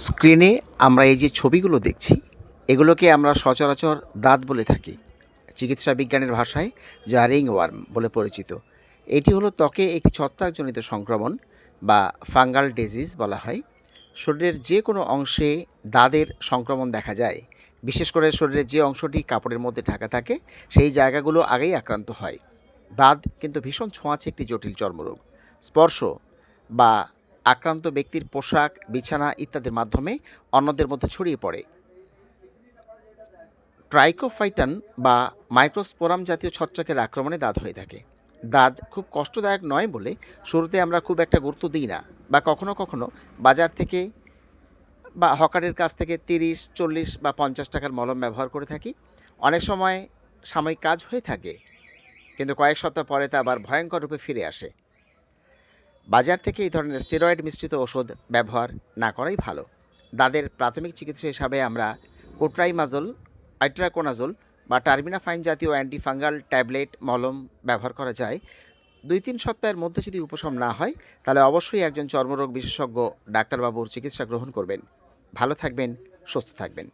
স্ক্রিনে আমরা এই যে ছবিগুলো দেখছি, এগুলোকে আমরা সচরাচর দাঁত বলে থাকি। চিকিৎসা বিজ্ঞানের ভাষায় যা রিংওয়ার্ম বলে পরিচিত। এটি হলো ত্বকে একটি ছত্রাকজনিত সংক্রমণ বা ফাঙ্গাল ডিজিজ বলা হয়। শরীরের যে কোনো অংশে দাঁতের সংক্রমণ দেখা যায়। বিশেষ করে শরীরের যে অংশটি কাপড়ের মধ্যে ঢাকা থাকে, সেই জায়গাগুলো আগেই আক্রান্ত হয়। দাঁত কিন্তু ভীষণ ছোঁয়াচে একটি জটিল চর্মরোগ। স্পর্শ বা আক্রান্ত ব্যক্তির পোশাক, বিছানা ইত্যাদির মাধ্যমে অন্যদের মধ্যে ছড়িয়ে পড়ে। ট্রাইকোফাইটান বা মাইক্রোস্পোরাম জাতীয় ছত্রাকের আক্রমণে দাঁত হয়ে থাকে। দাঁত খুব কষ্টদায়ক নয় বলে শুরুতে আমরা খুব একটা গুরুত্ব দিই না, বা কখনো কখনো বাজার থেকে বা হকারের কাছ থেকে 30, 40 বা 50 টাকার মলম ব্যবহার করে থাকি। অনেক সময় সাময়িক কাজ হয়ে থাকে, কিন্তু কয়েক সপ্তাহ পরে তা আবার ভয়ঙ্কর রূপে ফিরে আসে। বাজার থেকে এই ধরনের স্টেরয়েড মিশ্রিত ওষুধ ব্যবহার না করাই ভালো। দাঁতের প্রাথমিক চিকিৎসা হিসাবে আমরা কোট্রাইমাজোল, আইট্রাকোনাজোল বা টার্মিনাফাইন জাতীয় অ্যান্টিফাঙ্গাল ট্যাবলেট মলম ব্যবহার করা যায়। 2-3 সপ্তাহের মধ্যে যদি উপশম না হয়, তাহলে অবশ্যই একজন চর্মরোগ বিশেষজ্ঞ ডাক্তারবাবুর চিকিৎসা গ্রহণ করবেন। ভালো থাকবেন, সুস্থ থাকবেন।